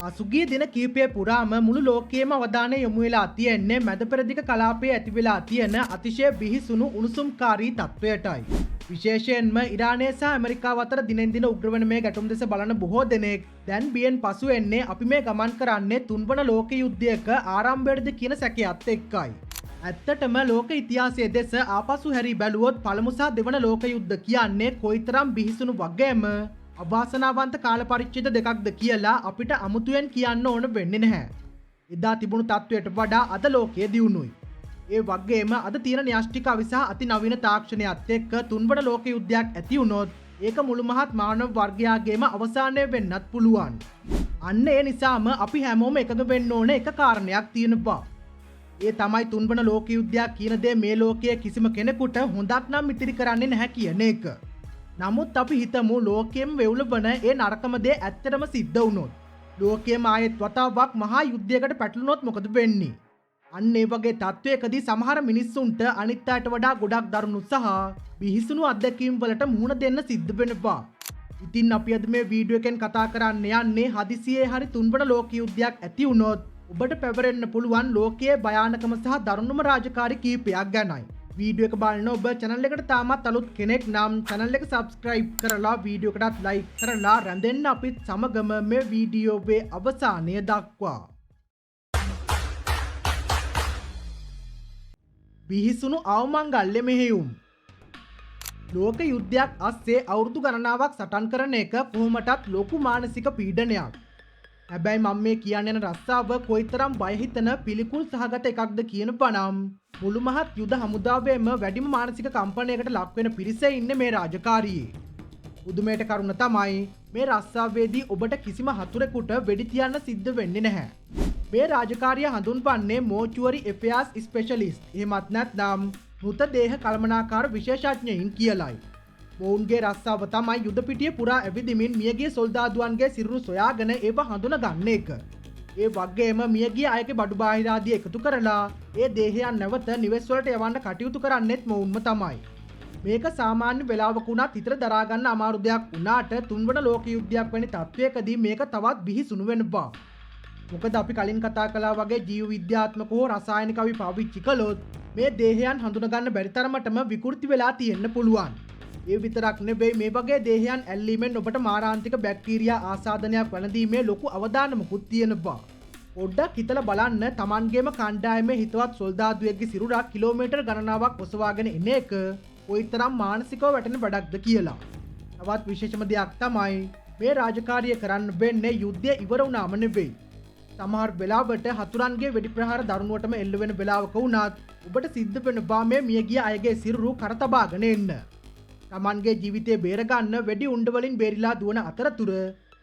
පසුගිය දින කීපය පුරාම මුළු ලෝකයේම අවධානය යොමු වෙලා තියෙන්නේ මැද පෙරදිග කලාපයේ ඇති වෙලා තියෙන අතිශය බිහිසුණු උණුසුම්කාරී තත්වයටයි. විශේෂයෙන්ම ඉරානය සහ ඇමරිකාව අතර දිනෙන් දින උග්‍ර වෙන මේ ගැටුම් දෙස බලන බොහෝ දෙනෙක් දැන් බියෙන් පසු වෙන්නේ අපි මේ ගමන් කරන්නේ තුන්වන ලෝක යුද්ධයක ආරම්භයටද කියන සැකයත් එක්කයි. ඇත්තටම ලෝක ඉතිහාසයේ දෙස ආපසු හැරී බැලුවොත් පළමු සහ දෙවන ලෝක යුද්ධ කියන්නේ කොයිතරම් බිහිසුණු වගේම අවාසනාවන්ත කාල පරිච්ඡේද දෙකක්ද කියලා අපිට අමුතුවෙන් කියන්න ඕන වෙන්නේ නැහැ. එදා තිබුණු තත්වයට වඩා අද ලෝකයේ දියුණුයි. ඒ වගේම අද තියෙන න්‍යෂ්ටික අවි සහ අති නවීන තාක්ෂණයත් එක්ක තුන්වන ලෝක යුද්ධයක් ඇති වුණොත් ඒක මුළු මහත් මානව වර්ගයාගේම අවසානය වෙන්නත් පුළුවන්. අන්න ඒ නිසාම අපි හැමෝම එකඟ වෙන්න ඕන එක කාරණයක් තියෙනවා. ඒ තමයි තුන්වන ලෝක යුද්ධයක් කියන දේ මේ ලෝකයේ කිසිම කෙනෙකුට හොඳක් නම් ඉතිරි කරන්නේ නැහැ කියන එක. නමුත් අපි හිතමු ලෝකයේම වෙවුලවන ඒ නරකම දේ ඇත්තටම සිද්ධ වුණොත්. ලෝකයේම ආයෙත් වතාවක් මහා යුද්ධයකට පැටලුනොත් මොකද වෙන්නේ? අන්න ඒ වගේ තත්වයකදී සමහර මිනිස්සුන්ට අනිත් අයට වඩා ගොඩක් දරුණු සහ බිහිසුණු අත්දැකීම් වලට මුහුණ දෙන්න සිද්ධ වෙනවා. ඉතින් අපි අද මේ වීඩියෝ එකෙන් කතා කරන්න යන්නේ හදිසියේ හරි තුන්වන ලෝක යුද්ධයක් ඇති වුණොත් ඔබට පැවරෙන්න පුළුවන් ලෝකයේ භයානකම සහ දරුණුම රාජකාරී කීපයක් ගැනයි. වීඩියෝ එක බලන ඔබ channel එකට තාමත් අලුත් කෙනෙක් නම් channel එක subscribe කරලා වීඩියෝ එකටත් like කරලා රැඳෙන්න අපිත් සමගම මේ වීඩියෝවේ අවසානය දක්වා. බිහිසුණු අවමංගල්‍ය මෙහෙයුම්. ලෝක යුද්ධයක් අස්සේ අවුරුදු ගණනාවක් සටන් කරන එක කොහොමටත් ලොකු මානසික පීඩනයක්. හැබැයි මම මේ කියන්න යන රස්සාව කොයිතරම් බය හිතන පිළිකුල් සහගත එකක්ද කියන පනම් මුළු මහත් යුද හමුදාවේම වැඩිම මානසික කම්පනයකට ලක් වෙන පිරිසේ ඉන්නේ මේ රාජකාරියේ. උදුමේට කරුණ තමයි මේ රස්සාවේදී ඔබට කිසිම හතුරෙකුට වෙඩි තියන්න සිද්ධ වෙන්නේ නැහැ. මේ රාජකාරිය හඳුන්වන්නේ මෝචුවරි affairs specialist එහෙමත් නැත්නම් මෘතදේහ කළමනාකාර විශේෂඥයින් කියලයි. මොවුන්ගේ රස්සාව තමයි යුද පිටිය පුරා ඇවිදිමින් මියගිය සොල්දාදුවන්ගේ සිරුරු සොයාගෙන ඒව හඳුනගන්න එක. ඒ වගේම මියගිය අයගේ බඩු බාහිර ආදී එකතු කරලා ඒ දේහයන් නැවත නිවෙස් වලට යවන්න කටයුතු කරන්නෙත් මොවුන්ම තමයි. මේක සාමාන්‍ය වෙලාවක උනත් හිතට දරා ගන්න අමාරු දෙයක් වුණාට තුන්වන ලෝක යුද්ධයක් වැනි තත්වයකදී මේක තවත් බිහිසුණු වෙනවා. මොකද අපි කලින් කතා කළා වගේ ජීව විද්‍යාත්මක හෝ රසායනික අවි පාවිච්චි කළොත් මේ දේහයන් හඳුනගන්න බැරි තරමටම විකෘති වෙලා තියෙන්න පුළුවන්. ඒ විතරක් නෙවෙයි මේ වගේ දේහයන් ඇල්ලීමෙන් ඔබට මාරාන්තික බැක්ටීරියා ආසාදනයක් වැළඳීමේ ලොකු අවදානමකුත් තියෙනවා. පොඩ්ඩක් හිතලා බලන්න Tamanගේම කණ්ඩායමේ හිතවත් සොල්දාදුවෙක්ගේ සිරුරක් කිලෝමීටර් ගණනාවක් ඔසවාගෙන එන එක කොයිතරම් මානසිකව වැටෙන වැඩක්ද කියලා. තවත් විශේෂම දෙයක් තමයි මේ රාජකාරිය කරන්න වෙන්නේ යුද්ධය ඉවර වුණාම නෙවෙයි. සමහර වෙලාවට හතුරන්ගේ වෙඩි ප්‍රහාර දරුණුවටම එල්ල වෙන වෙලාවක වුණත් ඔබට සිද්ධ වෙනවා මේ මියගිය අයගේ සිරුරු කරතබාගෙන එන්න. Tamanගේ ජීවිතේ බේරගන්න වෙඩි උණ්ඩ වලින් බේරිලා දුවන අතරතුර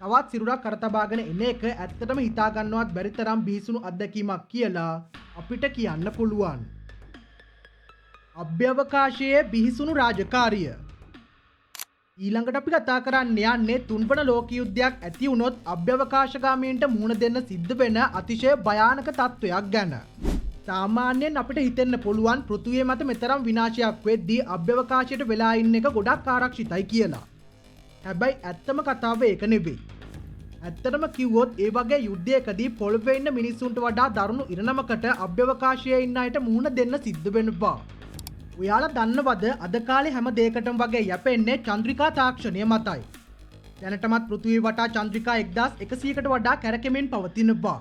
තවත් සිරුරක් කරතබාගෙන එන එක ඇත්තටම හිතා ගන්නවත් බැරි තරම් බිහිසුණු අත්දැකීමක් කියලා අපිට කියන්න පුළුවන්. අභ්‍යවකාශයේ බිහිසුණු රාජකාරිය. ඊළඟට අපි කතා කරන්න යන්නේ තුන්වන ලෝක යුද්ධයක් ඇති වුණොත් අභ්‍යවකාශගාමීන්ට මුහුණ දෙන්න සිද්ධ වෙන අතිශය භයානක තත්වයක් ගැන. සාමාන්‍යයෙන් අපිට හිතෙන්න පුළුවන් පෘථිවිය මත මෙතරම් විනාශයක් වෙද්දී අභ්‍යවකාශයට වෙලා ඉන්න එක ගොඩක් ආරක්ෂිතයි කියලා. හැබැයි ඇත්තම කතාව ඒක නෙවෙයි. ඇත්තටම කිව්වොත් ඒ වගේ යුද්ධයකදී පොළවේ ඉන්න මිනිස්සුන්ට වඩා දරුණු ඉරණමකට අභ්‍යවකාශයේ ඉන්න අයට මුහුණ දෙන්න සිද්ධ වෙනවා. ඔයාලා දන්නවද අද කාලේ හැම දෙයකටම වගේ යැපෙන්නේ චන්ද්‍රිකා තාක්ෂණය මතයි. දැනටමත් පෘථිවිය වටා චන්ද්‍රිකා 1100කට වඩා කැරකෙමින් පවතිනවා.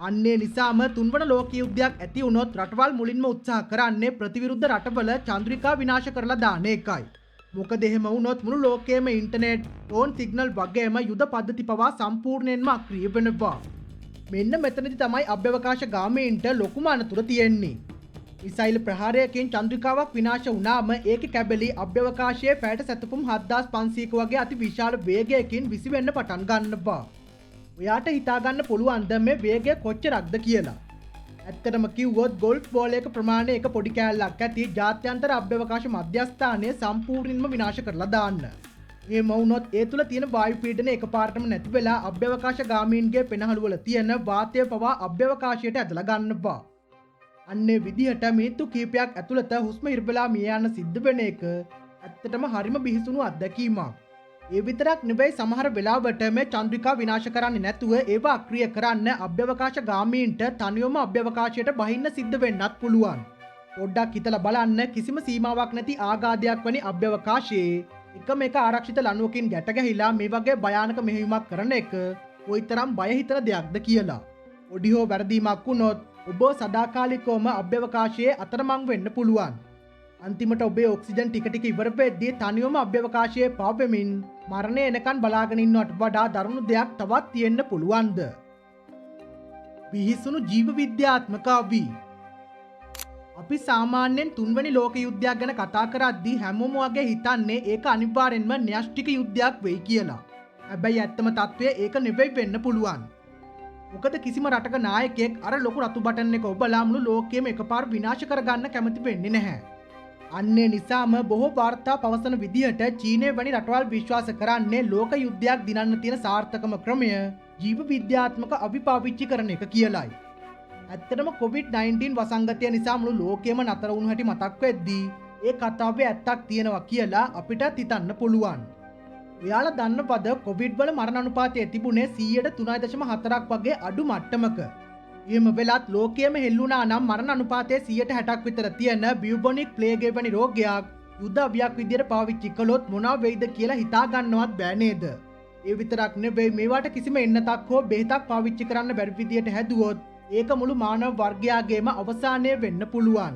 අන්නේ නිසාම තුන්වන ලෝක යුද්ධයක් ඇති වුණොත් රටවල් මුලින්ම උත්සාහ කරන්නේ ප්‍රතිවිරුද්ධ රටවල චන්ද්‍රිකා විනාශ කරලා දාන එකයි. මොකද එහෙම වුණොත් මුළු ලෝකයේම ඉන්ටර්නෙට්, ෆෝන් සිග්නල් වගේම යුද පද්ධති පවා සම්පූර්ණයෙන්ම අක්‍රිය වෙනවා. මෙන්න මෙතනදි තමයි අභ්‍යවකාශ ගාමීන්ට ලොකුම අනතුර තියෙන්නේ. මිසයිල් ප්‍රහාරයකින් චන්ද්‍රිකාවක් විනාශ වුණාම ඒකේ කැබලි අභ්‍යවකාශයේ පැයට සැතපුම් 7500ක වගේ අති විශාල වේගයකින් විසිවෙන්න පටන් ගන්නවා. ඔයාට හිතා ගන්න පුළුවන්ද මේ වේගය කොච්චරක්ද කියලා? ඇත්තටම කිව්වොත් ගෝල්ෆ් බෝලයක ප්‍රමාණය එක පොඩි කෑල්ලක් ඇති ජාත්‍යන්තර අභ්‍යවකාශ මධ්‍යස්ථානය සම්පූර්ණයෙන්ම විනාශ කරලා දාන්න. මේ වුණොත් ඒ තුල තියෙන වායු පීඩනය එකපාරටම නැති වෙලා අභ්‍යවකාශ ගාමීන්ගේ පෙනහළු වල තියෙන වාතය පවා අභ්‍යවකාශයට ඇදලා ගන්නවා. අන්නේ විදිහට මිනිත්තු කීපයක් ඇතුළත හුස්ම ඉරබලා මිය යන සිද්ධ වෙන එක ඇත්තටම හරිම බිහිසුණු අත්දැකීමක්. ඒ විතරක් නෙවෙයි සමහර වෙලාවට මේ චන්ද්‍රිකා විනාශ කරන්නේ නැතුව ඒවා අක්‍රිය කරන්න අභ්‍යවකාශ ගාමීන්ට තනියම අභ්‍යවකාශයට බහින්න සිද්ධ වෙන්නත් පුළුවන්. පොඩ්ඩක් හිතලා බලන්න කිසිම සීමාවක් නැති ආගාධයක් වැනි අභ්‍යවකාශයේ එකම එක ආරක්ෂිත ලණුවකින් ගැට ගැහිලා මේ වගේ භයානක මෙහෙයුමක් කරන එක කොයිතරම් බය හිතන දෙයක්ද කියලා. පොඩි හෝ වැරදීමක් වුණොත් ඔබ සදාකාලිකවම අභ්‍යවකාශයේ අතරමං වෙන්න පුළුවන්. අන්තිමට ඔබේ ඔක්සිජන් ටික ටික ඉවර වෙද්දී තනියම අභ්‍යවකාශයේ පාවෙමින් මරණය එනකන් බලාගෙන ඉන්නවට වඩා දරුණු දෙයක් තවත් තියෙන්න පුළුවන්ද? පිහිසුණු ජීව විද්‍යාත්මක අවි. අපි සාමාන්‍යයෙන් තුන්වෙනි ලෝක යුද්ධයක් ගැන කතා කරද්දී හැමෝම වගේ හිතන්නේ ඒක අනිවාර්යෙන්ම න්‍යෂ්ටික යුද්ධයක් වෙයි කියලා. හැබැයි ඇත්තම තත්ත්වය ඒක නෙවෙයි වෙන්න පුළුවන්. මොකද කිසිම රටක නායකයෙක් අර ලොකු රතු බටන් එක ඔබලා මුළු ලෝකෙම එකපාර විනාශ කරගන්න කැමති වෙන්නේ නැහැ. අන්නේ නිසාම බොහෝ වාර්තා පවසන විදිහට චීනය වැනි රටවල් විශ්වාස කරන්නේ ලෝක යුද්ධයක් දිනන්න තියෙන සාර්ථකම ක්‍රමය ජීව විද්‍යාත්මක අවි පාවිච්චි කරන එක කියලයි. ඇත්තටම COVID-19 වසංගතය නිසා මුළු ලෝකෙම නතර වුණු හැටි මතක් වෙද්දී ඒ කතාවේ ඇත්තක් තියෙනවා කියලා අපිටත් හිතන්න පුළුවන්. ඔයාලා දන්නවද කොවිඩ් වල මරණ අනුපාතය තිබුණේ 3.4ක් වගේ අඩු මට්ටමක. එහෙම වෙලත් ලෝකයේම හෙල්ලුණා නම් මරණ අනුපාතය 60ක් විතර තියෙන බියුබොනික් ප්ලේග් වැනි රෝගයක් යුද්ධ අවියක් විදියට පාවිච්චි කළොත් මොනවා වෙයිද කියලා හිතා ගන්නවත් බෑ නේද? ඒ විතරක් නෙවෙයි මේවට කිසිම එන්නතක් හෝ බෙහෙතක් පාවිච්චි කරන්න බැරි විදියට හැදුවොත් ඒක මුළු මානව වර්ගයාගේම අවසානය වෙන්න පුළුවන්.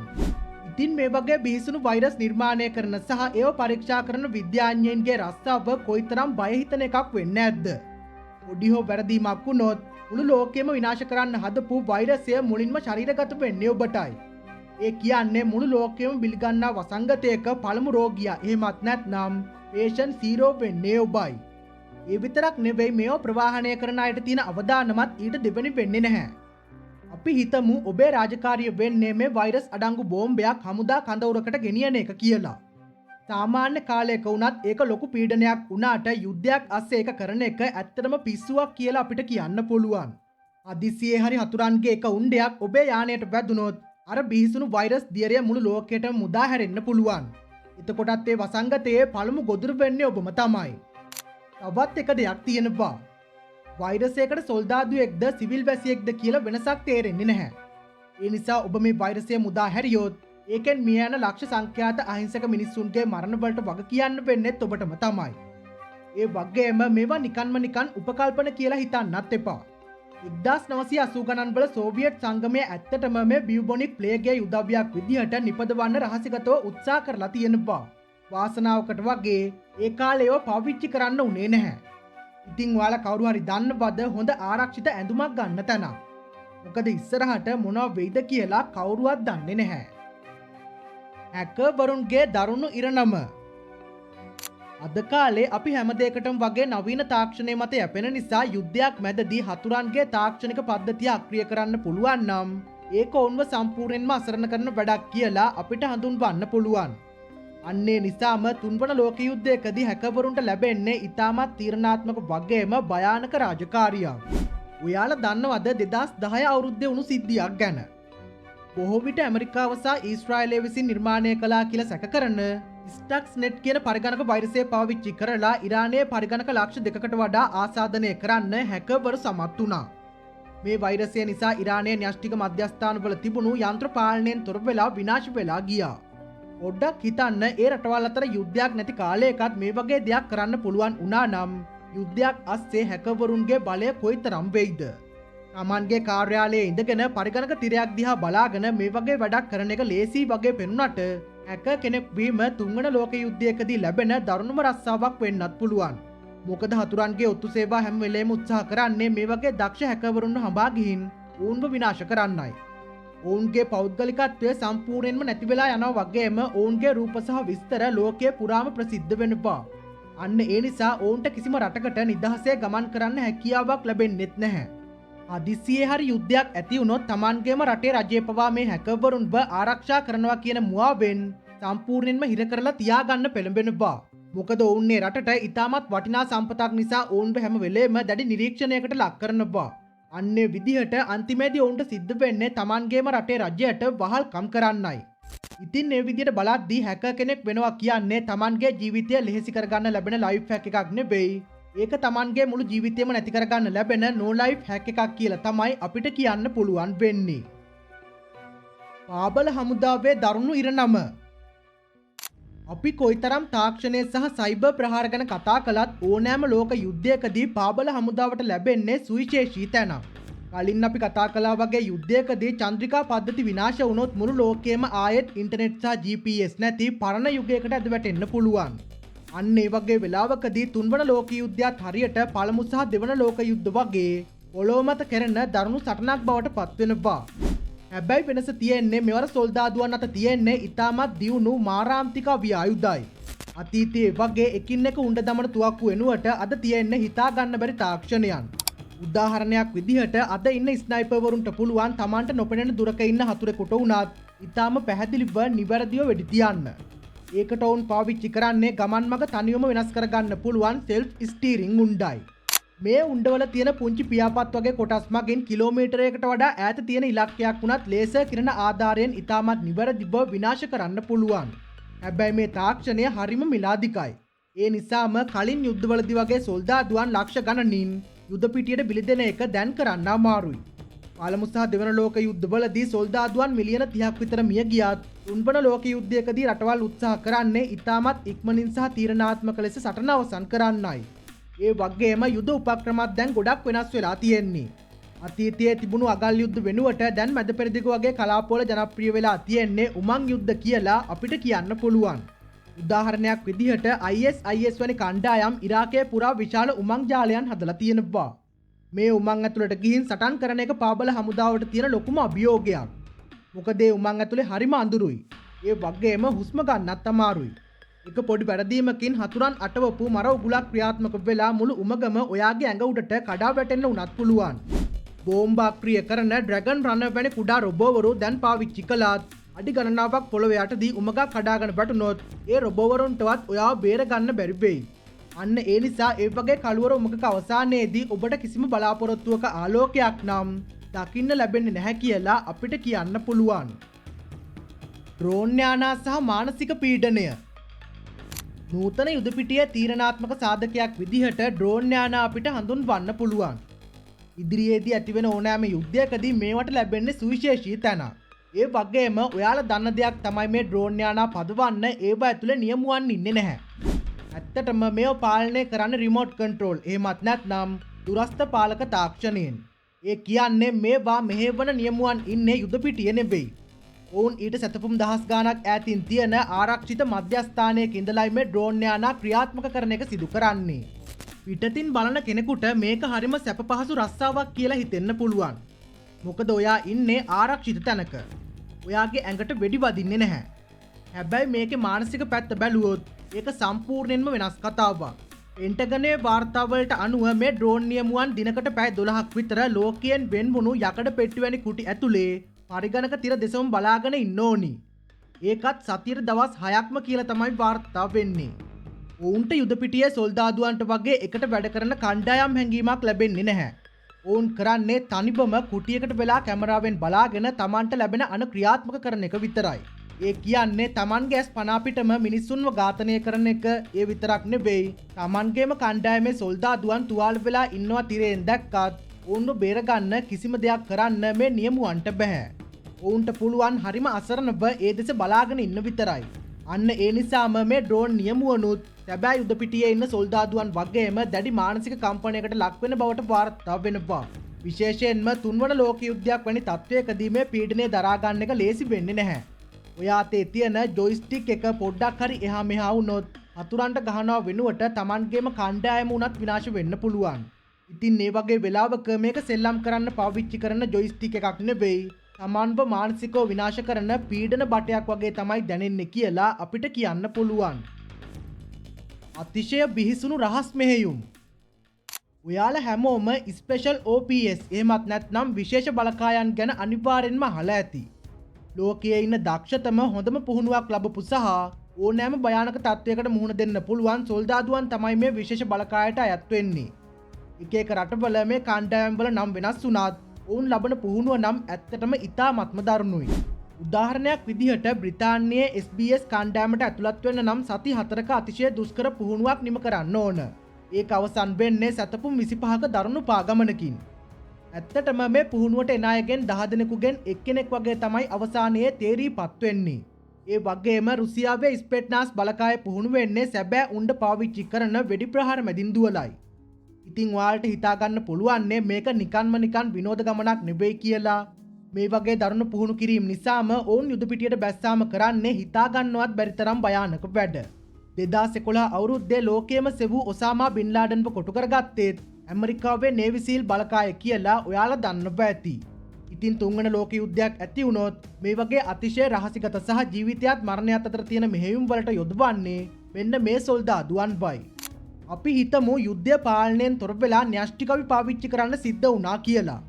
ඉතින් මේ වගේ බිහිසුණු වෛරස් නිර්මාණය කරන සහ ඒව පරීක්ෂා කරන විද්‍යාඥයන්ගේ රස්සාව කොයිතරම් බය හිතන එකක් වෙන්නේ නැද්ද? පොඩි හෝ වැරදීමක් වුණොත් මුළු ලෝකෙම විනාශ කරන්න හදපු වෛරසය මුලින්ම ශරීරගත වෙන්නේ ඔබටයි. ඒ කියන්නේ මුළු ලෝකෙම පිළිගන්නා වසංගතයක පළමු රෝගියා එහෙමත් නැත්නම් patient 0 වෙන්නේ ඔබයි. ඒ විතරක් නෙවෙයි මේව ප්‍රවාහනය කරන අයට තියෙන අවදානමත් ඊට දෙවෙනි වෙන්නේ නැහැ. අපි හිතමු ඔබේ රාජකාරිය වෙන්නේ මේ වෛරස් අඩංගු බෝම්බයක් හමුදා කඳවුරකට ගෙනියන එක කියලා. සාමාන්‍ය කාලයක වුණත් ඒක ලොකු පීඩනයක් වුණාට යුද්ධයක් අස්සේ ඒක කරන එක ඇත්තටම පිස්සුවක් කියලා අපිට කියන්න පුළුවන්. අදිසියේ හරි හතුරන්ගේ එක උණ්ඩයක් ඔබේ යානයට වැදුනොත් අර බිහිසුණු වෛරස් දියරය මුළු ලෝකෙටම මුදා හැරෙන්න පුළුවන්. එතකොටත් ඒ වසංගතයේ පළමු ගොදුරු වෙන්නේ ඔබම තමයි. තවත් එක දෙයක් තියෙනවා. වෛරසයකට සොල්දාදුවෙක්ද සිවිල් වැසියෙක්ද කියලා වෙනසක් තේරෙන්නේ නැහැ. ඒ නිසා ඔබ මේ වෛරසය මුදා හැරියොත් ඒකෙන් මිය යන ලක්ෂ සංඛ්‍යාත අහිංසක මිනිස්සුන්ගේ මරණ වලට වග කියන්න වෙන්නේ ඔබටම තමයි. ඒ වගේම මේවා නිකන් උපකල්පන කියලා හිතන්නත් එපා. 1980 ගණන් වල සෝවියට් සංගමය ඇත්තටම මේ බියුබොනික් ප්ලේග් යුද්ධවියක් විදිහට නිපදවන්න රහසිගතව උත්සාහ කරලා තියෙනවා. වාසනාවකට වගේ ඒ කාලේ ඒව පාවිච්චි කරන්න උනේ නැහැ. ඉතින් ඔයාලා කවුරු හරි දන්නවද හොඳ ආරක්ෂිත ඇඳුමක් ගන්න තැන? මොකද ඉස්සරහට මොනවා වෙයිද කියලා කවුරුවත් දන්නේ නැහැ. හැකර්වරුන්ගේ දරුණු ඉරණම. අද කාලේ අපි හැම දෙයකටම වගේ නවීන තාක්ෂණය මත යැපෙන නිසා යුද්ධයක් මැදදී හතුරන්ගේ තාක්ෂණික පද්ධතිය අක්‍රිය කරන්න පුළුවන් නම් ඒක ඔවුන්ව සම්පූර්ණයෙන්ම අසරණ කරන වැඩක් කියලා අපිට හඳුන්වන්න පුළුවන්. අන්නේ නිසාම තුන්වන ලෝක යුද්ධයකදී හැකර්වරුන්ට ලැබෙන්නේ ඉතාමත් තීරණාත්මක වගේම භයානක රාජකාරියක්. ඔයාලා දන්නවද 2010 අවුරුද්දේ වුණු සිද්ධියක් ගැන? බොහෝ විට ඇමරිකාව සහ ඊශ්‍රායලය විසින් නිර්මාණය කළා කියලා සැක කරන ස්ටක්ස්නෙට් කියන පරිගණක වෛරසය පාවිච්චි කරලා ඉරානයේ පරිගණක ලක්ෂ 2කට වඩා ආසාදනය කරන්න හැකර්වරු සමත් වුණා. මේ වෛරසය නිසා ඉරානයේ න්‍යෂ්ටික මධ්‍යස්ථානවල තිබුණු යන්ත්‍ර පාලනයෙන් තොර වෙලා විනාශ වෙලා ගියා. පොඩ්ඩක් හිතන්න ඒ රටවල් අතර යුද්ධයක් නැති කාලයකත් මේ වගේ දෙයක් කරන්න පුළුවන් වුණා නම් යුද්ධයක් අස්සේ හැකර්වරුන්ගේ බලය කොයිතරම් වෙයිද? තමන්ගේ කාර්යාලයේ ඉඳගෙන පරිගණක තිරයක් දිහා බලාගෙන මේ වගේ වැඩක් කරන එක ලේසි වගේ පෙනුනට හැකර් කෙනෙක් වීම තුන්වන ලෝක යුද්ධයකදී ලැබෙන දරුණුම රස්සාවක් වෙන්නත් පුළුවන්. මොකද හතුරන්ගේ ඔත්තු සේවා හැම වෙලේම උත්සාහ කරන්නේ මේ වගේ දක්ෂ හැකර්වරුන්ව හඹා ගිහින් ඔවුන්ව විනාශ කරන්නයි. ඔවුන්ගේ පෞද්ගලිකත්වය සම්පූර්ණයෙන්ම නැති වෙලා යනවා වගේම ඔවුන්ගේ රූප සහ විස්තර ලෝකයේ පුරාම ප්‍රසිද්ධ වෙනවා. අන්න ඒ නිසා ඔවුන්ට කිසිම රටකට නිදහසේ ගමන් කරන්න හැකියාවක් ලැබෙන්නේත් නැහැ. හදිස්සියේ හරි යුද්ධයක් ඇති වුණොත් Tamanගේම රටේ රජය පවා මේ හැකර්වරුන්ව ආරක්ෂා කරනවා කියන මුවාවෙන් සම්පූර්ණයෙන්ම හිර කරලා තියාගන්න පෙළඹෙනවා. මොකද ඔවුන්ගේ රටට ඉතාමත් වටිනා සම්පතක් නිසා ඔවුන්ව හැම වෙලේම දැඩි නිරීක්ෂණයකට ලක් කරනවා. අන්නේ විදිහට අන්තිමේදී ඔවුන්ට සිද්ධ වෙන්නේ Tamanගේම රටේ රජයට වහල්කම් කරන්නයි. ඉතින් මේ විදිහට බලද්දී හැකර් කෙනෙක් වෙනවා කියන්නේ Tamanගේ ජීවිතය ලෙහෙසි කරගන්න ලැබෙන ලයිෆ් හැක් එකක් නෙවෙයි. ඒක Tamanගේ මුළු ජීවිතයම නැති කරගන්න ලැබෙන නෝ ලයිෆ් හැක් එකක් කියලා තමයි අපිට කියන්න පුළුවන් වෙන්නේ. පාබල හමුදාවේ දරුණු ඉරණම. අපි කොයිතරම් තාක්ෂණය සහ සයිබර් ප්‍රහාර ගැන කතා කළත් ඕනෑම ලෝක යුද්ධයකදී පාබල හමුදාවට ලැබෙන්නේ සුවිශේෂී තැනක්. කලින් අපි කතා කළා වගේ යුද්ධයකදී චන්ද්‍රිකා පද්ධති විනාශ වුණොත් මුළු ලෝකයේම ආයෙත් ඉන්ටර්නෙට් සහ GPS නැති පරණ යුගයකට ඇද වැටෙන්න පුළුවන්. අන්න ඒ වගේ වෙලාවකදී තුන්වන ලෝක යුද්ධයත් හරියට පළමු සහ දෙවන ලෝක යුද්ධ වගේ පොළොව මත කෙරෙන දරුණු සටනක් බවට පත්වෙනවා. හැබැයි වෙනස තියෙන්නේ මෙවර සොල්දාදුවන් අත තියෙන්නේ ඉතාමත් දියුණු මාරාන්තික අවිආයුධයි. අතීතයේ වගේ එකින් එක උණ්ඩ දමන තුවක්කු වෙනුවට අද තියෙන්නේ හිතා ගන්න බැරි තාක්ෂණයන්. උදාහරණයක් විදිහට අද ඉන්න ස්නයිපර්වරුන්ට පුළුවන් Tamanට නොපෙනෙන දුරක ඉන්න හතුරෙකුට උනත් ඉතාම පැහැදිලිව නිවැරදිව වෙඩි තියන්න. ඒකට ඔවුන් පාවිච්චි කරන්නේ ගමන් මඟ තනියම වෙනස් කරගන්න පුළුවන් සෙල්ෆ් ස්ටීරිං උණ්ඩයි. මේ උණ්ඩවල තියෙන පුංචි පියාපත් වගේ කොටස් මගින් කිලෝමීටරයකට වඩා ඈත තියෙන ඉලක්කයක් වුණත් ලේසර් කිරණ ආධාරයෙන් ඉතාමත් නිවැරදිව විනාශ කරන්න පුළුවන්. හැබැයි මේ තාක්ෂණය හරිම මිලාදිකයි. ඒ නිසාම කලින් යුද්ධවලදී වගේ සොල්දාදුවන් ලක්ෂ ගණනින් යුද පිටියට බිලිදෙන එක දැන් කරන්න අමාරුයි. පළමු සහ දෙවන ලෝක යුද්ධවලදී සොල්දාදුවන් මිලියන 30ක් විතර මිය ගියත් තුන්වන ලෝක යුද්ධයකදී රටවල් උත්සාහ කරන්නේ ඉතාමත් ඉක්මනින් සහ තීරණාත්මක ලෙස සටන අවසන් කරන්නයි. ඒ වගේම යුද උපක්‍රමත් දැන් ගොඩක් වෙනස් වෙලා තියෙන්නේ. අතීතයේ තිබුණු අගල් යුද්ධ වෙනුවට දැන් මැද පෙරදිග වගේ කලාපවල ජනප්‍රිය වෙලා තියෙන්නේ උමං යුද්ධ කියලා අපිට කියන්න පුළුවන්. උදාහරණයක් විදිහට IS වැනි කණ්ඩායම් ඉරාකයේ පුරා විශාල උමං ජාලයන් හදලා තියෙනවා. මේ උමං ඇතුළට ගිහින් සටන් කරන එක පාබල හමුදාවට තියෙන ලොකුම අභියෝගයක්. මොකද ඒ උමං ඇතුලේ හරිම අඳුරුයි. ඒ වගේම හුස්ම ගන්නත් අමාරුයි. එක පොඩි වැරදීමකින් හතුරන් අටවපු මර උගුලක් ක්‍රියාත්මක වෙලා මුළු උමගම ඔයාගේ ඇඟ උඩට කඩා වැටෙන්න උනත් පුළුවන්. බෝම්බ අක්‍රිය කරන ඩ්‍රැගන් රන්නර් වැනි කුඩා රොබෝවරු දැන් පාවිච්චි කළත් අඩි ගණනාවක් පොළොව යටදී උමගක් කඩාගෙන වැටුනොත් ඒ රොබෝවරුන්ටවත් ඔයාව බේර ගන්න බැරි වෙයි. අන්න ඒ නිසා ඒ වගේ කළුවර උමගක අවසානයේදී ඔබට කිසිම බලාපොරොත්තුවක ආලෝකයක් නම් දකින්න ලැබෙන්නේ නැහැ කියලා අපිට කියන්න පුළුවන්. ඩ්‍රෝන් යානා සහ මානසික පීඩනය. නූතන යුද පිටියේ තීරණාත්මක සාධකයක් විදිහට ඩ්‍රෝන් යානා අපිට හඳුන්වන්න පුළුවන්. ඉදිරියේදී ඇතිවෙන ඕනෑම යුද්ධයකදී මේවට ලැබෙන්නේ සුවිශේෂී තැනක්. ඒ වගේම ඔයාලා දන්න දෙයක් තමයි මේ ඩ්‍රෝන් යානා පදවන්න ඒව ඇතුලේ නියමුවන් ඉන්නේ නැහැ. ඇත්තටම මේව පාලනය කරන්න රිමෝට් කන්ට්‍රෝල් එහෙමත් නැත්නම් දුරස්ථ පාලක තාක්ෂණයෙන්. ඒ කියන්නේ මේවා මෙහෙවන නියමුවන් ඉන්නේ යුද පිටියේ නෙවෙයි. ඔවුන් ඊට සැතපුම් දහස් ගාණක් ඈතින් තියෙන ආරක්ෂිත මධ්‍යස්ථානයක ඉඳලයි මේ ඩ්‍රෝන් යානා ක්‍රියාත්මක කරන එක සිදු කරන්නේ. පිටතින් බලන කෙනෙකුට මේක හරිම සැප පහසු රස්සාවක් කියලා හිතෙන්න පුළුවන්. මොකද ඔයා ඉන්නේ ආරක්ෂිත තැනක. ඔයාගේ ඇඟට වෙඩි වදින්නේ නැහැ. හැබැයි මේකේ මානසික පැත්ත බැලුවොත් ඒක සම්පූර්ණයෙන්ම වෙනස් කතාවක්. පෙන්ටගනේ වාර්තාවලට අනුව මේ ඩ්‍රෝන් නියමුවන් දිනකට පැය 12ක් විතර ලෝකයෙන් වෙන්වුණු යකඩ පෙට්ටි වැනි කුටි ඇතුලේ පරිගණක තිර දෙසම බලාගෙන ඉන්න ඕනි. ඒකත් සතියට දවස් 6ක්ම කියලා තමයි වාර්තා වෙන්නේ. ඔවුන්ට යුද පිටියේ සොල්දාදුවන්ට වගේ එකට වැඩ කරන කණ්ඩායම් හැංගීමක් ලැබෙන්නේ නැහැ. ඔවුන් කරන්නේ තනිවම කුටියකට වෙලා කැමරාවෙන් බලාගෙන Tamanට ලැබෙන අණ ක්‍රියාත්මක කරන එක විතරයි. ඒ කියන්නේ Tamanගේ ඇස් පන අපිටම මිනිස්සුන්ව ඝාතනය කරන එක ඒ විතරක් නෙවෙයි. Tamanගේම කණ්ඩායමේ සොල්දාදුවන් තුවාල වෙලා ඉන්නවා තිරෙන් දැක්කත් ඔවුන්ව බේරගන්න කිසිම දෙයක් කරන්න මේ නියමුවන්ට බෑ. ඔවුන්ට පුළුවන් හරිම අසරණව ඒ දෙස බලාගෙන ඉන්න විතරයි. අන්න ඒ නිසාම මේ ඩ්‍රෝන් නියමුවනුත් සැබෑ යුද පිටියේ ඉන්න සොල්දාදුවන් වගේම දැඩි මානසික කම්පනයකට ලක් වෙන බවට වාර්තා වෙනවා. විශේෂයෙන්ම තුන්වන ලෝක යුද්ධයක් වැනි තත්ත්වයකදී මේ පීඩනය දරා ගන්න එක ලේසි වෙන්නේ නැහැ. ඔයා අතේ තියෙන ජොයිස්ටික් එක පොඩ්ඩක් හරි එහා මෙහා වුණොත් අතුරන්ට ගහනවා වෙනුවට Tamanගේම කණ්ඩායම උනත් විනාශ වෙන්න පුළුවන්. ඉතින් මේ වගේ වෙලාවක මේක සෙල්ලම් කරන්න පාවිච්චි කරන ජොයිස්ටික් එකක් නෙවෙයි. Tamanව මානසිකව විනාශ කරන පීඩන බටයක් වගේ තමයි දැනෙන්නේ කියලා අපිට කියන්න පුළුවන්. අතිශය බිහිසුණු රහස් මෙහෙයුම්. ඔයාලා හැමෝම ස්පෙෂල් OPS එහෙමත් නැත්නම් විශේෂ බලකායන් ගැන අනිවාර්යෙන්ම අහලා ඇති. ලෝකයේ ඉන්න දක්ෂතම හොඳම පුහුණුවක් ලැබපු සහ ඕනෑම භයානක තත්වයකට මුහුණ දෙන්න පුළුවන් සොල්දාදුවන් තමයි මේ විශේෂ බලකායට අයත් වෙන්නේ. එක එක රටවල මේ කණ්ඩායම්වල නම් වෙනස් වුණත් ඔවුන් ලබන පුහුණුව නම් ඇත්තටම ඉතාමත්ම දරුණුයි. උදාහරණයක් විදිහට බ්‍රිතාන්‍යයේ SBS කණ්ඩායමට ඇතුළත් වෙන්න නම් සති 4ක අතිශය දුෂ්කර පුහුණුවක් නිම කරන්න ඕන. ඒක අවසන් වෙන්නේ සැතපුම් 25ක දරුණු පාගමනකින්. ඇත්තටම මේ පුහුණුවට එන අයගෙන් 10 දෙනෙකුගෙන් එක්කෙනෙක් වගේ තමයි අවසානයේ තේරීපත් වෙන්නේ. ඒ වගේම රුසියාවේ ස්පෙට්නාස් බලකාය පුහුණු වෙන්නේ සැබෑ උණ්ඩ පාවිච්චි කරන වෙඩි ප්‍රහාර මැදින් දුවලයි. ඉතින් ඔයාලට හිතාගන්න පුළුවන්නේ මේක නිකන් විනෝද ගමනක් නෙවෙයි කියලා. මේ වගේ දරුණු පුහුණු කිරීම නිසාම ඔවුන් යුද පිටියට බැස්සාම කරන්නේ හිතාගන්නවත් බැරි තරම් භයානක වැඩ. 2011 අවුරුද්දේ ලෝකයේම සෙවූ ඔසාමා බින් ලාඩන්ව කොටු කරගත්තේත් ඇමරිකාවේ නේවි සීල් බලකාය කියලා ඔයාලා දන්නව ඇති. ඉතින් තුන්වන ලෝක යුද්ධයක් ඇති වුණොත් මේ වගේ අතිශය රහසිගත සහ ජීවිතයත් මරණයත් අතර තියෙන මෙහෙයුම් වලට යොදවන්නේ මෙන්න මේ සොල්දාදුවන්වයි. අපි හිතමු යුද්ධය පාලනයෙන් තොර වෙලා න්‍යෂ්ටිකවි පාවිච්චි කරන්න සිද්ධ වුණා කියලා.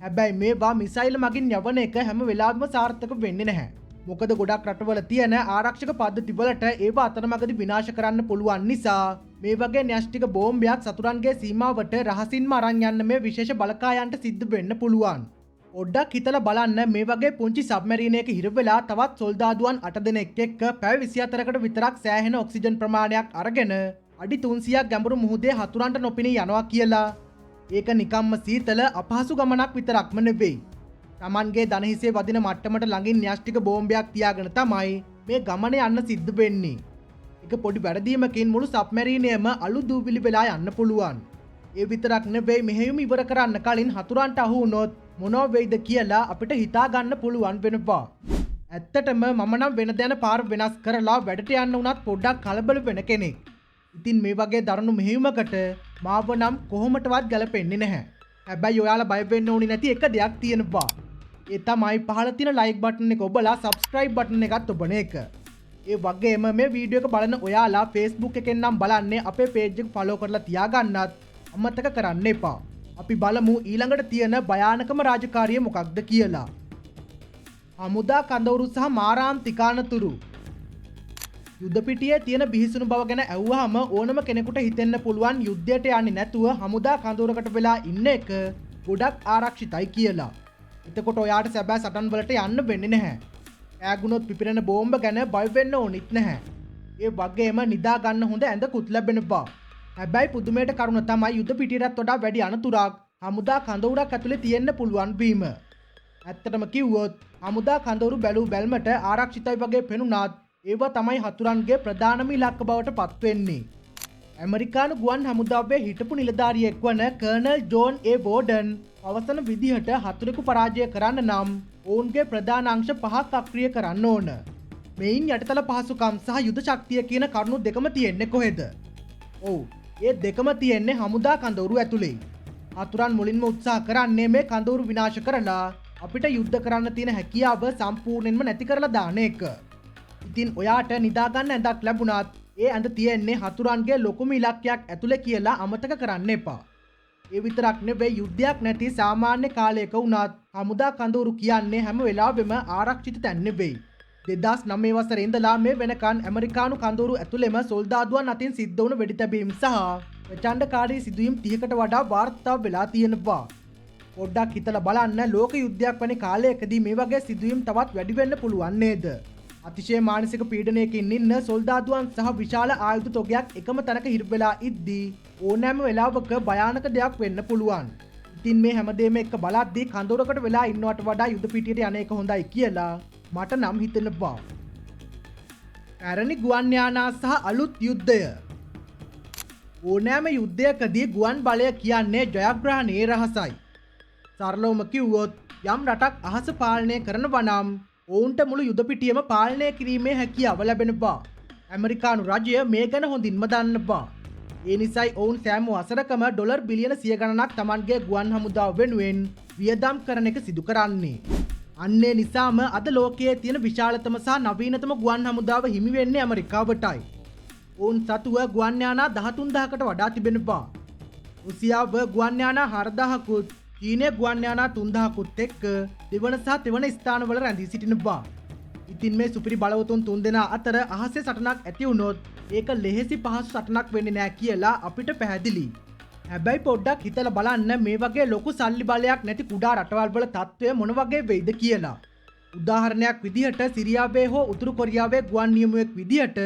හැබැයි මේවා මිසයිල් මගින් යවන එක හැම වෙලාවෙම සාර්ථක වෙන්නේ නැහැ. මොකද ගොඩක් රටවල තියෙන ආරක්ෂක පද්ධති වලට ඒව අතරමඟදී විනාශ කරන්න පුළුවන් නිසා මේ වගේ න්‍යෂ්ටික බෝම්බයක් සතුරන්ගේ සීමාවට රහසින්ම අරන් යන්න මේ විශේෂ බලකායන්ට සිද්ධ වෙන්න පුළුවන්. පොඩ්ඩක් හිතලා බලන්න මේ වගේ පුංචි සබ්මරීනයක හිර වෙලා තවත් සොල්දාදුවන් 8 දෙනෙක් එක්ක පැය 24කට විතරක් සෑහෙන ඔක්සිජන් ප්‍රමාණයක් අරගෙන අඩි 300ක් ගැඹුරු මුහුදේ හතුරන්ට නොපෙනී යනවා කියලා. ඒක නිකම්ම සීතල අපහසු ගමනක් විතරක්ම නෙවෙයි. Tamanගේ දනහිසේ වදින මට්ටමට ළඟින් න්‍යෂ්ටික බෝම්බයක් තියාගෙන තමයි මේ ගමන යන්න සිද්ධ වෙන්නේ. ඒක පොඩි වැරදීමකින් මුළු සබ්මරීනයම අලු දූවිලි වෙලා යන්න පුළුවන්. ඒ විතරක් නෙවෙයි මෙහෙයුම ඉවර කරන්න කලින් හතුරන්ට අහු වුණොත් මොනව වෙයිද කියලා අපිට හිතා ගන්න පුළුවන් වෙනවා. ඇත්තටම මම නම් වෙන දැන පාර වෙනස් කරලා වැඩට යන්න උනත් පොඩ්ඩක් කලබල වෙන කෙනෙක්. ඉතින් මේ වගේ දරුණු මෙහෙයුමකට මාව නම් කොහොමටවත් ගැලපෙන්නේ නැහැ. හැබැයි ඔයාලා බය වෙන්න ඕනේ නැති එක දෙයක් තියෙනවා. ඒ තමයි පහළ තියෙන ලයික් බටන් එක ඔබලා subscribe බටන් එකත් ඔබන එක. ඒ වගේම මේ වීඩියෝ එක බලන ඔයාලා Facebook එකෙන් නම් බලන්නේ අපේ page එක follow කරලා තියාගන්නත් අමතක කරන්න එපා. අපි බලමු ඊළඟට තියෙන භයානකම රාජකාරිය මොකක්ද කියලා. හමුදා කඳවුරු සහ මාරාන්තික අනතුරු. යුද පිටියේ තියෙන බිහිසුණු බව ගැන ඇහුවාම ඕනම කෙනෙකුට හිතෙන්න පුළුවන් යුද්ධයට යන්නේ නැතුව හමුදා කඳවුරකට වෙලා ඉන්න එක ගොඩක් ආරක්ෂිතයි කියලා. එතකොට ඔයාට සැබෑ සටන් වලට යන්න වෙන්නේ නැහැ. ඈගුණොත් පිපිරෙන බෝම්බ ගැන බය වෙන්න ඕනෙත් නැහැ. ඒ වගේම නිදා ගන්න හොඳ ඇඳකුත් ලැබෙනවා. හැබැයි පුදුමයට කරුණ තමයි යුද පිටියටත් වඩා වැඩි අනතුරක් හමුදා කඳවුරක් ඇතුලේ තියෙන්න පුළුවන් වීම. ඇත්තටම කිව්වොත් හමුදා කඳවුරු බැලූ බැල්මට ආරක්ෂිතයි වගේ පෙනුනත් ඒවා තමයි හතුරන්ගේ ප්‍රධානම ඉලක්ක බවට පත් වෙන්නේ. ඇමරිකානු ගුවන් හමුදාවේ හිටපු නිලධාරියෙක් වන කර්නල් ජෝන් ඒ වෝඩන් පවසන විදිහට හතුරෙකු පරාජය කරන්න නම් ඔවුන්ගේ ප්‍රධාන අංශ 5ක් අක්‍රිය කරන්න ඕන. මෙයින් යටිතල පහසුකම් සහ යුද ශක්තිය කියන කරුණු දෙකම තියෙන්නේ කොහෙද? ඔව්, ඒ දෙකම තියෙන්නේ හමුදා කඳවුරු ඇතුලේ. හතුරන් මුලින්ම උත්සාහ කරන්නේ මේ කඳවුරු විනාශ කරලා අපිට යුද්ධ කරන්න තියෙන හැකියාව සම්පූර්ණයෙන්ම නැති කරලා දාන එක. ඉතින් ඔයාට නිදාගන්න ඇඳක් ලැබුණත් ඒ ඇඳ තියෙන්නේ හතුරන්ගේ ලොකුම ඉලක්කයක් ඇතුලේ කියලා අමතක කරන්න එපා. ඒ විතරක් නෙවෙයි යුද්ධයක් නැති සාමාන්‍ය කාලයක වුණත් හමුදා කඳවුරු කියන්නේ හැම වෙලාවෙම ආරක්ෂිත තැන් නෙවෙයි. 2009 වසරේ ඉඳලා මේ වෙනකන් ඇමරිකානු කඳවුරු ඇතුළෙම සොල්දාදුවන් අතින් සිද්ධ වුණු වෙඩිතැබීම් සහ ප්‍රචණ්ඩකාරී සිදුවීම් 30කට වඩා වාර්තා වෙලා තියෙනවා. පොඩ්ඩක් හිතලා බලන්න ලෝක යුද්ධයක් වැනි කාලයකදී මේ වගේ සිදුවීම් තවත් වැඩි වෙන්න පුළුවන් නේද? අතිශය මානසික පීඩනයකින් ඉන්න සොල්දාදුවන් සහ විශාල ආයුධ තොගයක් එකම තැනක හිර වෙලා ඉද්දී ඕනෑම වෙලාවක භයානක දෙයක් වෙන්න පුළුවන්. ඉතින් මේ හැමදේම එක්ක බලද්දී කඳවුරකට වෙලා ඉන්නවට වඩා යුද පිටියට යන එක හොඳයි කියලා මට නම් හිතෙනවා. පැරණි ගුවන් යානා සහ අලුත් යුද්ධය. ඕනෑම යුද්ධයකදී ගුවන් බලය කියන්නේ ජයග්‍රහණයේ රහසයි. සරලවම කිව්වොත් යම් රටක් අහස පාලනය කරනවා නම් ඔවුන්ට මුළු යුද පිටියම පාලනය කිරීමේ හැකියාව ලැබෙනවා. ඇමරිකානු රජය මේ ගැන හොඳින්ම දන්නවා. ඒ නිසායි ඔවුන් සෑම වසරකම ඩොලර් බිලියන 100 ගණනක් Tamanගේ ගුවන් හමුදාව වෙනුවෙන් වියදම් කරන එක සිදු කරන්නේ. අන්නේ නිසාම අද ලෝකයේ තියෙන විශාලතම සහ නවීනතම ගුවන් හමුදාව හිමි වෙන්නේ ඇමරිකාවටයි. ඔවුන් සතුව ගුවන් යානා 13000කට වඩා තිබෙනවා. රුසියාව ගුවන් යානා 4000කුත් චීනයේ ගුවන් යානා 3000කුත් එක්ක දෙවන සහ තෙවන ස්ථානවල රැඳී සිටිනවා. ඉතින් මේ සුපිරි බලවතුන් තුන්දෙනා අතර අහසේ සටනක් ඇති වුණොත් ඒක ලෙහෙසි පහසු සටනක් වෙන්නේ නැහැ කියලා අපිට පැහැදිලි. හැබැයි පොඩ්ඩක් හිතලා බලන්න මේ වගේ ලොකු සල්ලි බලයක් නැති කුඩා රටවල් වල තත්ත්වය මොන වගේ වෙයිද කියලා. උදාහරණයක් විදිහට සිරියාවේ හෝ උතුරු කොරියාවේ ගුවන් නියමුවෙක් විදිහට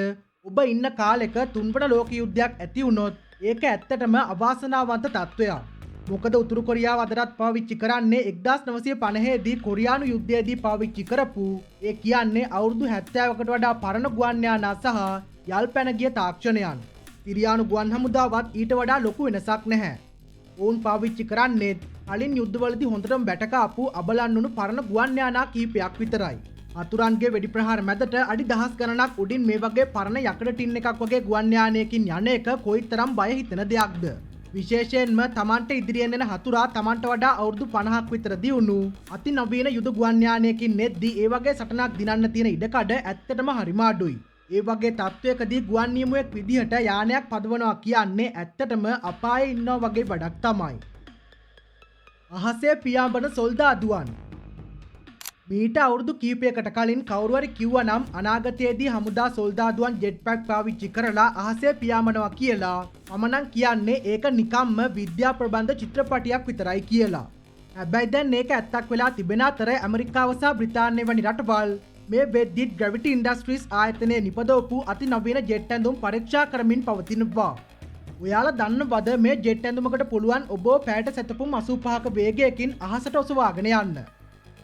ඔබ ඉන්න කාලෙක තුන්වන ලෝක යුද්ධයක් ඇති වුණොත් ඒක ඇත්තටම අවාසනාවන්ත තත්ත්වයක්. මොකද උතුරු කොරියාව අදටත් පාවිච්චි කරන්නේ 1950 දී කොරියානු යුද්ධයේදී පාවිච්චි කරපු ඒ කියන්නේ අවුරුදු 70කට වඩා පරණ ගුවන් යානා සහ යල් පැන ගිය තාක්ෂණයන්. සිරියානු ගුවන් හමුදාවත් ඊට වඩා ලොකු වෙනසක් නැහැ. ඔවුන් පාවිච්චි කරන්නේ කලින් යුද්ධවලදී හොඳටම බැටකාපු අබලන්නුණු පරණ ගුවන් යානා කීපයක් විතරයි. අතුරන්ගේ වෙඩි ප්‍රහාර මැදට අඩි දහස් ගණනක් උඩින් මේ වගේ පරණ යකඩ ටින් එකක් වගේ ගුවන් යානයකින් යන එක කොයිතරම් බය හිතෙන දෙයක්ද. විශේෂයෙන්ම තමන්ට ඉදිරියෙන් එන හතුරා තමන්ට වඩා අවුරුදු 50ක් විතර දියුණු අති නවීන යුද ගුවන් යානයකින් නෙද්දී ඒ වගේ සටනක් දිනන්න තියෙන ඉඩකඩ ඇත්තටම හරිම අඩුයි. ඒ වගේ තත්ත්වයකදී ගුවන් නියමුවෙක් විදිහට යානයක් පදවනවා කියන්නේ ඇත්තටම අපායේ ඉන්නවා වගේ වැඩක් තමයි. අහසේ පියාඹන සොල්දාදුවන්. මීට අවුරුදු කීපයකට කලින් කවුරුහරි කිව්වනම් අනාගතයේදී හමුදා සොල්දාදුවන් ජෙට් පැක් පාවිච්චි කරලා අහසේ පියාඹනවා කියලා මම නම් කියන්නේ ඒක නිකම්ම විද්‍යා ප්‍රබන්ධ චිත්‍රපටයක් විතරයි කියලා. හැබැයි දැන් මේක ඇත්තක් වෙලා තිබෙන අතර ඇමරිකාව සහ බ්‍රිතාන්‍ය වැනි රටවල් මේ වෙද්දි ග්‍රැවිටි ඉන්ඩස්ට්‍රීස් ආයතනයේ නිපදවපු අති නවීන ජෙට් ඇඳුම් පරීක්ෂා කරමින් පවතිනවා. ඔයාලා දන්නවද මේ ජෙට් ඇඳුමකට පුළුවන් ඔබ පැයට සැතපුම් 85ක වේගයකින් අහසට ඔසවාගෙන යන්න.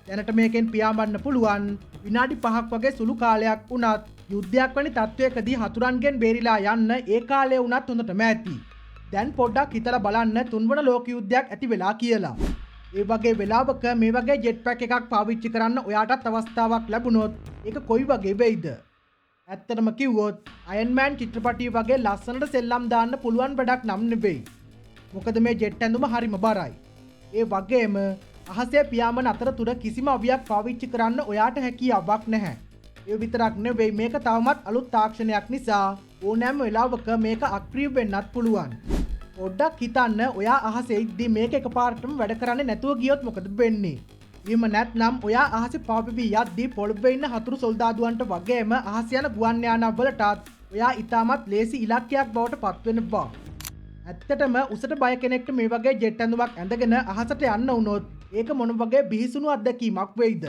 දැනට මේකෙන් පියාඹන්න පුළුවන් විනාඩි 5ක් වගේ සුළු කාලයක් වුණත් යුද්ධයක් වැනි තත්ත්වයකදී හතුරන්ගෙන් බේරිලා යන්න ඒ කාලය වුණත් හොඳටම ඇති. දැන් පොඩ්ඩක් හිතලා බලන්න තුන්වන ලෝක යුද්ධයක් ඇති වෙලා කියලා. ඒ වගේ වෙලාවක මේ වගේ ජෙට් පැක් එකක් පාවිච්චි කරන්න ඔයාටත් අවස්ථාවක් ලැබුණොත් ඒක කොයි වගේ වෙයිද? ඇත්තටම කිව්වොත් අයන් මෑන් චිත්‍රපටිය වගේ ලස්සනට සෙල්ලම් දාන්න පුළුවන් වැඩක් නම් නෙවෙයි. මොකද මේ ජෙට් ඇඳුම හරිම බරයි. ඒ වගේම අහසේ පියාඹන අතරතුර කිසිම අවියක් පාවිච්චි කරන්න ඔයාට හැකියාවක් නැහැ. ඒ විතරක් නෙවෙයි මේක තවමත් අලුත් තාක්ෂණයක් නිසා ඕනෑම වෙලාවක මේක අක්‍රිය වෙන්නත් පුළුවන්. පොඩ්ඩක් හිතන්න ඔයා අහසේ ඉද්දි මේක එකපාරටම වැඩ කරන්නේ නැතුව ගියොත් මොකද වෙන්නේ? එහෙම නැත්නම් ඔයා අහසේ පාපිවි යද්දි පොළොවේ ඉන්න හතුරු සොල්දාදුවන්ට වගේම අහස යන ගුවන් යානා වලටත් ඔයා ඊටමත් ලේසි ඉලක්කයක් බවට පත් වෙනවා. ඇත්තටම උසට බය කෙනෙක්ට මේ වගේ ජෙට් ඇඳුමක් ඇඳගෙන අහසට යන්න වුණොත් ඒක මොන වගේ බිහිසුණු අත්දැකීමක් වෙයිද?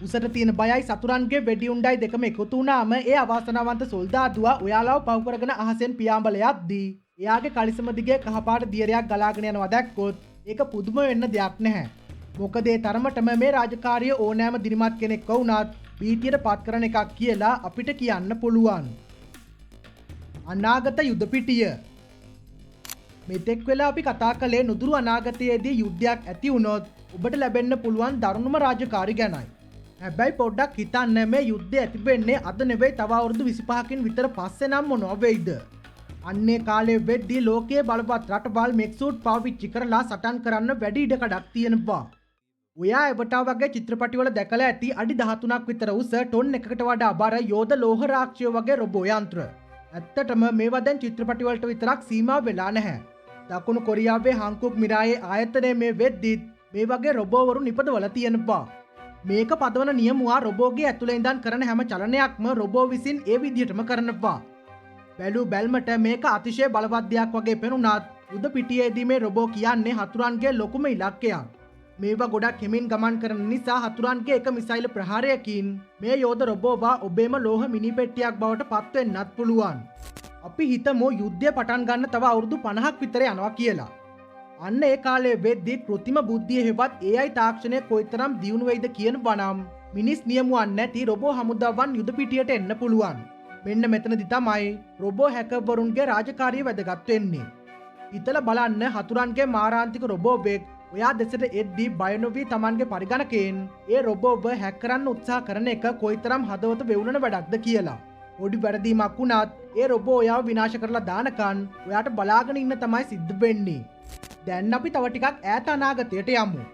උසට තියෙන බයයි සතුරන්ගේ වෙඩි උණ්ඩයි දෙකම එකතු වුණාම ඒ අවාසනාවන්ත සොල්දාදුවා ඔයාලව පහු කරගෙන අහසෙන් පියාඹල යද්දී එයාගේ කලිසම දිගේ කහපාට දියරයක් ගලාගෙන යනවා දැක්කොත් ඒක පුදුම වෙන්න දෙයක් නැහැ. මොකද ඒ තරමටම මේ රාජකාරිය ඕනෑම දිරිමත් කෙනෙක් වුණත් බීතියට පත් කරන එකක් කියලා අපිට කියන්න පුළුවන්. අනාගත යුද පිටිය. මෙතෙක් වෙලා අපි කතා කළේ නුදුරු අනාගතයේදී යුද්ධයක් ඇති වුණොත් ඔබට ලැබෙන්න පුළුවන් දරුණුම රාජකාරි ගැනයි. හැබැයි පොඩ්ඩක් හිතන්න මේ යුද්ධය ඇති වෙන්නේ අද නෙවෙයි තව අවුරුදු 25කින් විතර පස්සේ නම් මොනවා වෙයිද? අන්නේ කාලේ වෙද්දී ලෝකයේ බලවත් රටවල් මෙක්සූට් පාවිච්චි කරලා සටන් කරන්න වැඩි ඉඩකඩක් තියෙනවා. ඔයා එවටා වගේ චිත්‍රපටිවල දැකලා ඇති අඩි 13ක් විතර උස ටොන් එකකට වඩා බර යෝධ ලෝහ රාක්ෂය වගේ රොබෝ යන්ත්‍ර. ඇත්තටම මේවා දැන් චිත්‍රපටිවලට විතරක් සීමා වෙලා නැහැ. දකුණු කොරියාවේ හාන්කුක් මිරායේ ආයතනයේ මේ වෙද්දිත් මේ වගේ රොබෝවරු නිපදවලා තියෙනවා. මේක පදවන නියමුවා රොබෝගේ ඇතුළේ ඉඳන් කරන හැම චලනයක්ම රොබෝ විසින් ඒ විදිහටම කරනවා. බැලු බැල්මට මේක අතිශය බලවත් දෙයක් වගේ පෙනුනත් යුද පිටියේදී මේ රොබෝ කියන්නේ හතුරන්ගේ ලොකුම ඉලක්කයක්. මේවා ගොඩක් හිමින් ගමන් කරන නිසා හතුරන්ගේ එක මිසයිල් ප්‍රහාරයකින් මේ යෝධ රොබෝවා ඔබේම ලෝහ මිනි පෙට්ටියක් බවට පත් වෙන්නත් පුළුවන්. අපි හිතමු යුද්ධය පටන් ගන්න තව අවුරුදු 50ක් විතර යනවා කියලා. අන්න ඒ කාලේ වෙද්දී කෘත්‍රිම බුද්ධිය හෙවත් AI තාක්ෂණය කොයිතරම් දියුණු වෙයිද කියනවා නම් මිනිස් නියමුවන් නැති රොබෝ හමුදාවන් යුද පිටියට එන්න පුළුවන්. මෙන්න මෙතනදි තමයි රොබෝ හැකර්වරුන්ගේ රාජකාරිය වැදගත් වෙන්නේ. හිතලා බලන්න හතුරන්ගේ මාරාන්තික රොබෝවෙක් ඔයා දෙසට එද්දී බය නොවී Tamanගේ පරිගණකයෙන් ඒ රොබෝව හැක් කරන්න උත්සාහ කරන එක කොයිතරම් හදවත වෙවුලන වැඩක්ද කියලා. පොඩි වැරදීමක් වුණත් ඒ රොබෝ ඔයාව විනාශ කරලා දානකන් ඔයාට බලාගෙන ඉන්න තමයි සිද්ධ වෙන්නේ. දැන් අපි තව ටිකක් ඈත අනාගතයට යමු.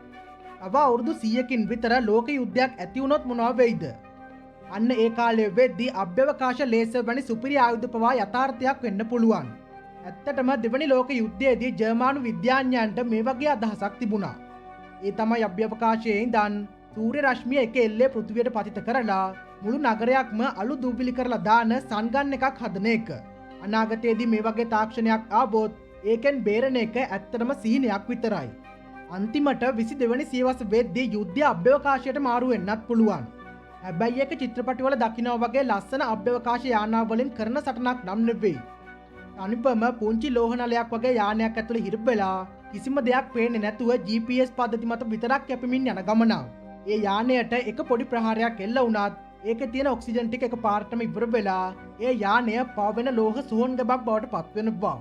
තව අවුරුදු 100කින් විතර ලෝක යුද්ධයක් ඇති වුණොත් මොනවා වෙයිද? අන්න ඒ කාලේ වෙද්දී අභ්‍යවකාශ ලේසර් වැනි සුපිරි ආයුධ පවා යථාර්ථයක් වෙන්න පුළුවන්. ඇත්තටම දෙවනි ලෝක යුද්ධයේදී ජර්මානු විද්‍යාඥයන්ට මේ වගේ අදහසක් තිබුණා. ඒ තමයි අභ්‍යවකාශයේ ඉඳන් සූර්ය රශ්මිය එක එල්ලේ පෘථිවියට පතිත කරලා මුළු නගරයක්ම අලු දූවිලි කරලා දාන සන්ගන් එකක් හදන එක. අනාගතයේදී මේ වගේ තාක්ෂණයක් ආවොත් ඒකෙන් බේරෙන එක ඇත්තටම සිහිනයක් විතරයි. අන්තිමට 22 වෙනි සියවස වෙද්දී යුද්ධය අභ්‍යවකාශයට මාරු වෙන්නත් පුළුවන්. හැබැයි ඒක චිත්‍රපටිවල දකිනවා වගේ ලස්සන අභ්‍යවකාශ යානාවලින් කරන සටනක් නම් නෙවෙයි. අනිපම පුංචි ලෝහනලයක් වගේ යානයක් ඇතුළේ හිරප් වෙලා කිසිම දෙයක් පේන්නේ නැතුව GPS පද්ධති මත විතරක් කැපෙමින් යන ගමනක්. ඒ යානයට එක පොඩි ප්‍රහාරයක් එල්ල වුණත් ඒකේ තියෙන ඔක්සිජන් ටික එකපාරටම ඉවර වෙලා ඒ යානය පවවෙන ලෝහ සුවඳ ගබක් බවට පත් වෙනවා.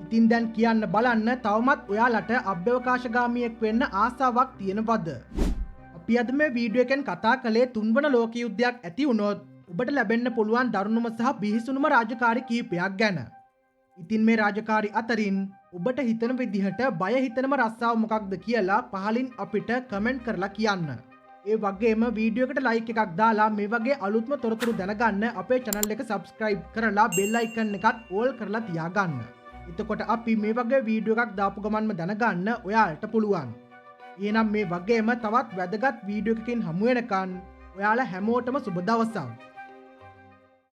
ඉතින් දැන් කියන්න බලන්න තවමත් ඔයාලට අභ්‍යවකාශගාමියෙක් වෙන්න ආසාවක් තියෙනවද? අපි අද මේ වීඩියෝ එකෙන් කතා කළේ තුන්වන ලෝක යුද්ධයක් ඇති වුණොත් ඔබට ලැබෙන්න පුළුවන් දරුණුම සහ බිහිසුණුම රාජකාරී කීපයක් ගැන. ඉතින් මේ රාජකාරී අතරින් ඔබට හිතන විදිහට බය හිතනම රස්සාව මොකක්ද කියලා පහලින් අපිට කමෙන්ට් කරලා කියන්න. ඒ වගේම වීඩියෝ එකට ලයික් එකක් දාලා මේ වගේ අලුත්ම තොරතුරු දැනගන්න අපේ channel එක subscribe කරලා bell icon එකත් all කරලා තියාගන්න. එතකොට අපි මේ වගේ වීඩියෝ එකක් දාපු ගමන්ම දැනගන්න ඔයාලට පුළුවන්. එහෙනම් මේ වගේම තවත් වැදගත් වීඩියෝ එකකින් හමු වෙනකන් ඔයාලා හැමෝටම සුබ දවසක්.